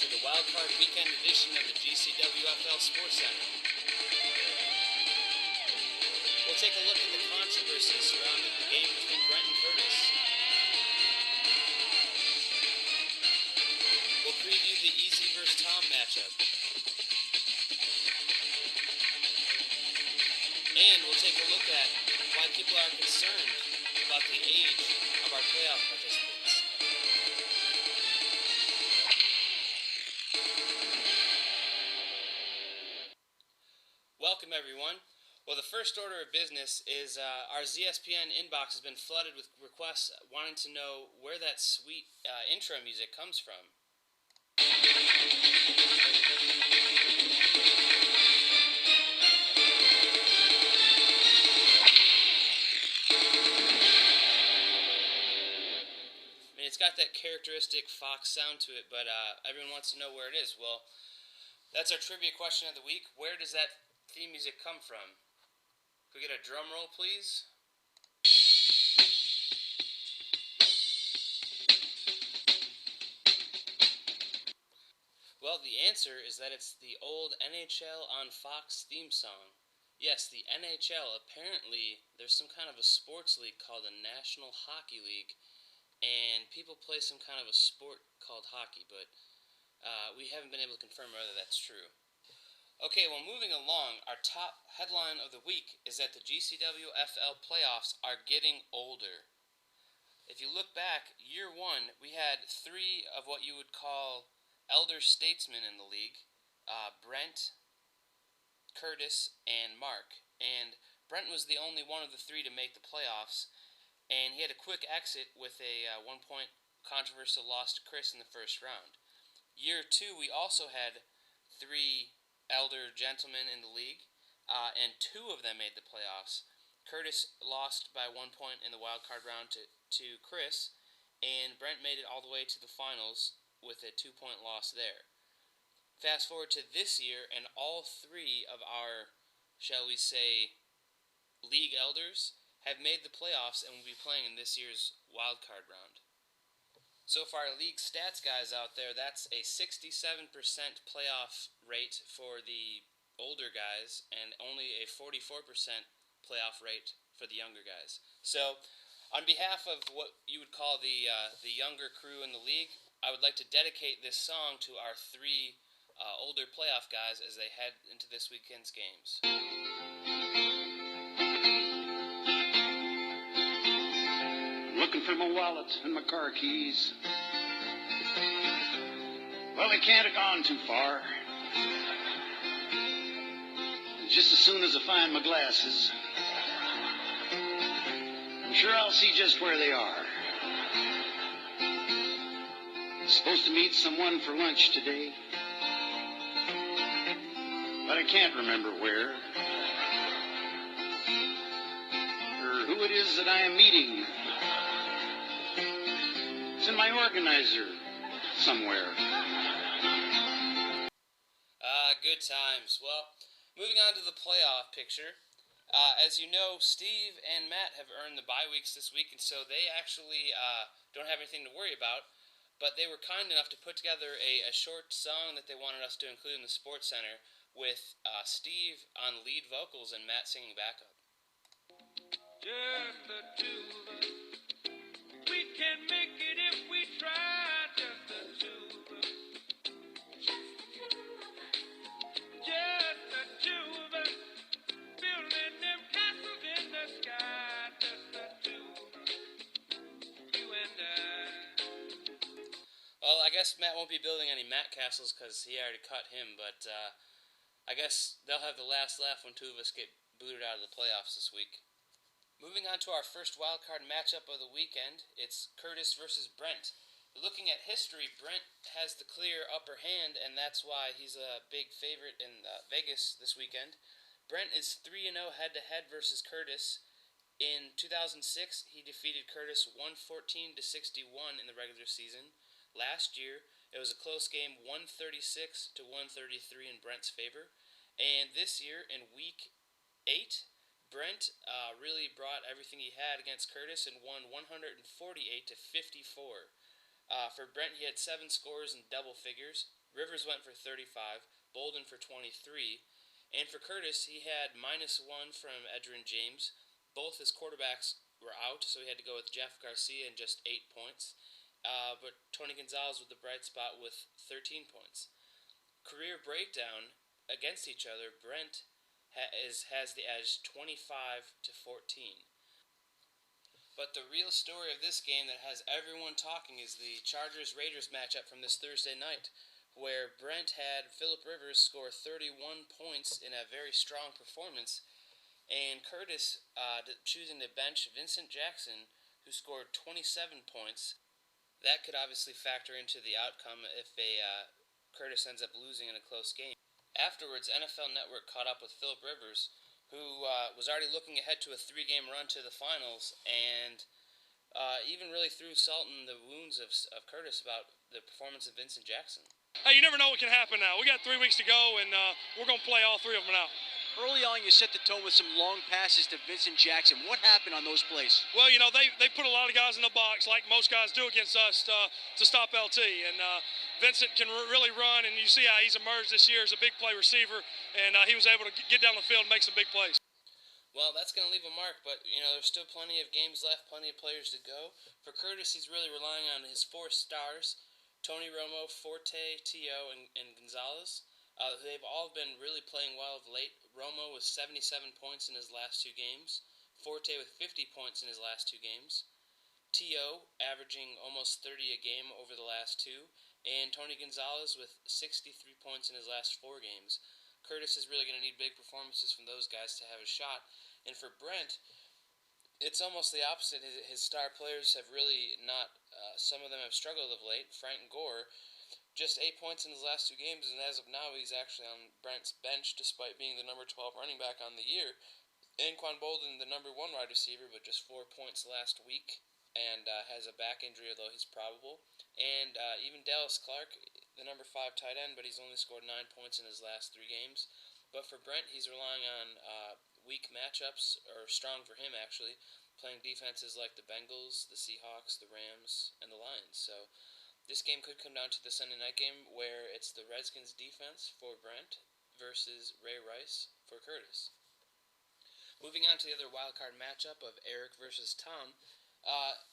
to the Wildcard weekend edition of the GCWFL SportsCenter. We'll take a look at the controversy surrounding the game between Brent and Curtis. We'll preview the Easy vs. Tom matchup. And we'll take a look at why people are concerned about the age of our playoff participants. Welcome, everyone. Well, the first order of business is our ZSPN inbox has been flooded with requests wanting to know where that sweet intro music comes from. I mean, it's got that characteristic Fox sound to it, but everyone wants to know where it is. Well, that's our trivia question of the week. Where does that theme music come from? Could we get a drum roll, please? Well, the answer is that it's the old NHL on Fox theme song. Yes, the NHL. Apparently, there's some kind of a sports league called the National Hockey League, and people play some kind of a sport called hockey, but we haven't been able to confirm whether that's true. Okay, well, moving along, our top headline of the week is that the GCWFL playoffs are getting older. If you look back, year one, we had three of what you would call elder statesmen in the league, Brent, Curtis, and Mark. And Brent was the only one of the three to make the playoffs, and he had a quick exit with a 1-point controversial loss to Chris in the first round. Year two, we also had three elder gentlemen in the league, and two of them made the playoffs. Curtis lost by 1 point in the wildcard round to Chris, and Brent made it all the way to the finals with a 2-point loss there. Fast forward to this year, and all three of our, shall we say, league elders have made the playoffs and will be playing in this year's wildcard round. So for our league stats guys out there, that's a 67% playoff rate for the older guys and only a 44% playoff rate for the younger guys. So on behalf of what you would call the younger crew in the league, I would like to dedicate this song to our three older playoff guys as they head into this weekend's games. Looking for my wallet and my car keys. Well, they can't have gone too far. Just as soon as I find my glasses, I'm sure I'll see just where they are. I'm supposed to meet someone for lunch today, but I can't remember where or who it is that I am meeting. It's in my organizer somewhere. Good times. Well, moving on to the playoff picture. As you know, Steve and Matt have earned the bye weeks this week, and so they actually don't have anything to worry about. But they were kind enough to put together a short song that they wanted us to include in the Sports Center with Steve on lead vocals and Matt singing backup. Just the two of us. We can make it if we try. Just the two of us. Just the two of us. Building them castles in the sky. Just the two of us. You and I. Well, I guess Matt won't be building any Matt castles because he already cut him, but I guess they'll have the last laugh when two of us get booted out of the playoffs this week. Moving on to our first wildcard matchup of the weekend, it's Curtis versus Brent. Looking at history, Brent has the clear upper hand, and that's why he's a big favorite in Vegas this weekend. Brent is 3-0 head-to-head versus Curtis. In 2006, he defeated Curtis 114-61 in the regular season. Last year, it was a close game, 136-133 in Brent's favor. And this year, in Week 8, Brent really brought everything he had against Curtis and won 148-54. For Brent, he had 7 scores in double figures. Rivers went for 35, Bolden for 23, and for Curtis, he had -1 from Edgerrin James. Both his quarterbacks were out, so he had to go with Jeff Garcia and just 8 points. But Tony Gonzalez with the bright spot with 13 points. Career breakdown against each other, Brent has the edge 25-14. But the real story of this game that has everyone talking is the Chargers-Raiders matchup from this Thursday night, where Brent had Phillip Rivers score 31 points in a very strong performance, and Curtis choosing to bench Vincent Jackson, who scored 27 points. That could obviously factor into the outcome if Curtis ends up losing in a close game. Afterwards, NFL Network caught up with Phillip Rivers, who was already looking ahead to a 3-game run to the finals, and even really threw salt in the wounds of Curtis about the performance of Vincent Jackson. Hey, you never know what can happen now. We got 3 weeks to go, and we're going to play all 3 of them out. Early on, you set the tone with some long passes to Vincent Jackson. What happened on those plays? Well, you know, they put a lot of guys in the box, like most guys do against us, to stop LT. And Vincent can really run, and you see how he's emerged this year as a big play receiver, and he was able to get down the field and make some big plays. Well, that's going to leave a mark, but, you know, there's still plenty of games left, plenty of players to go. For Curtis, he's really relying on his 4 stars, Tony Romo, Forte, T.O., and Gonzalez. They've all been really playing well of late. Romo with 77 points in his last 2 games. Forte with 50 points in his last 2 games. T.O. averaging almost 30 a game over the last 2. And Tony Gonzalez with 63 points in his last 4 games. Curtis is really going to need big performances from those guys to have a shot. And for Brent, it's almost the opposite. His star players have really not, some of them have struggled of late. Frank Gore, just 8 points in his last 2 games, and as of now, he's actually on Brent's bench despite being the number 12 running back on the year. Anquan Bolden, the number 1 wide receiver, but just 4 points last week, and has a back injury, although he's probable. And even Dallas Clark, the number 5 tight end, but he's only scored 9 points in his last 3 games. But for Brent, he's relying on weak matchups, or strong for him actually, playing defenses like the Bengals, the Seahawks, the Rams, and the Lions. So this game could come down to the Sunday night game where it's the Redskins defense for Brent versus Ray Rice for Curtis. Moving on to the other wildcard matchup of Eric versus Tom,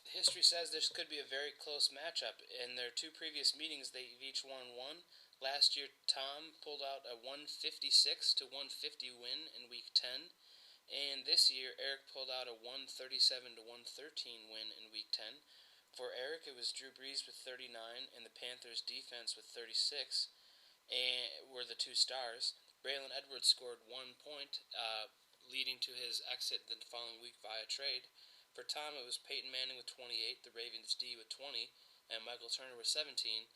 history says this could be a very close matchup. In their 2 previous meetings, they've each won 1. Last year, Tom pulled out a 156-150 win in Week 10. And this year, Eric pulled out a 137-113 win in Week 10. For Eric, it was Drew Brees with 39 and the Panthers' defense with 36, and were the 2 stars. Braylon Edwards scored 1 point, leading to his exit the following week via trade. For Tom, it was Peyton Manning with 28, the Ravens' D with 20, and Michael Turner with 17.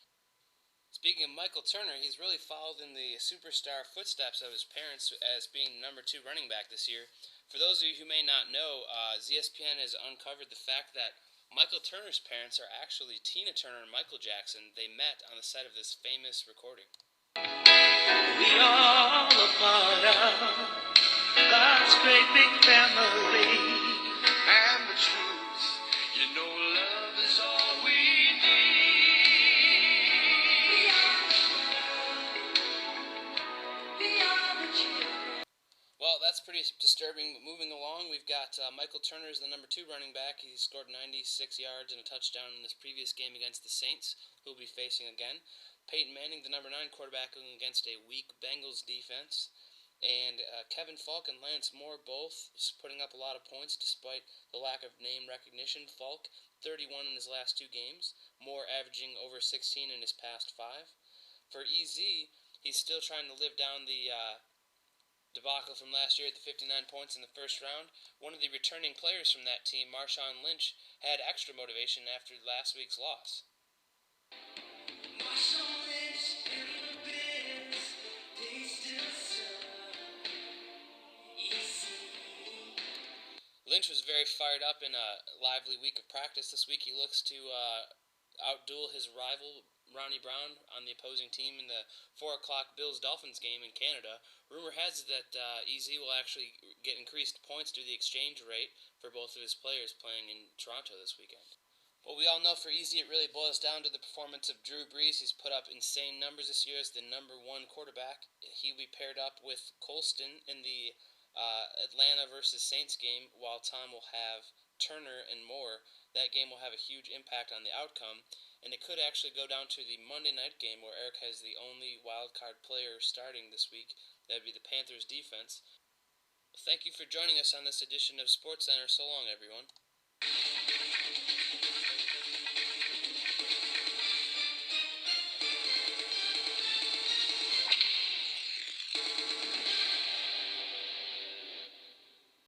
Speaking of Michael Turner, he's really followed in the superstar footsteps of his parents as being number 2 running back this year. For those of you who may not know, ZSPN has uncovered the fact that Michael Turner's parents are actually Tina Turner and Michael Jackson. They met on the set of this famous recording. We all a part of God's great big family. And the truth, you know love is all we need. We are the children. Well, that's pretty disturbing. Moving along, we've got Michael Turner as the number 2 running back. He scored 96 yards and a touchdown in his previous game against the Saints, who will be facing again. Peyton Manning, the number 9 quarterback, going against a weak Bengals defense. And Kevin Falk and Lance Moore both putting up a lot of points despite the lack of name recognition. Falk, 31 in his last 2 games. Moore averaging over 16 in his past 5. For EZ, he's still trying to live down the debacle from last year at the 59 points in the first round. One of the returning players from that team, Marshawn Lynch, had extra motivation after last week's loss. Lynch was very fired up in a lively week of practice this week. He looks to outduel his rival, Ronnie Brown, on the opposing team in the 4 o'clock Bills-Dolphins game in Canada. Rumor has it that EZ will actually get increased points due to the exchange rate for both of his players playing in Toronto this weekend. Well, we all know for Easy it really boils down to the performance of Drew Brees. He's put up insane numbers this year as the number one quarterback. He'll be paired up with Colston in the Atlanta versus Saints game, while Tom will have Turner and Moore. That game will have a huge impact on the outcome, and it could actually go down to the Monday night game where Eric has the only wildcard player starting this week. That would be the Panthers defense. Well, thank you for joining us on this edition of SportsCenter. So long, everyone.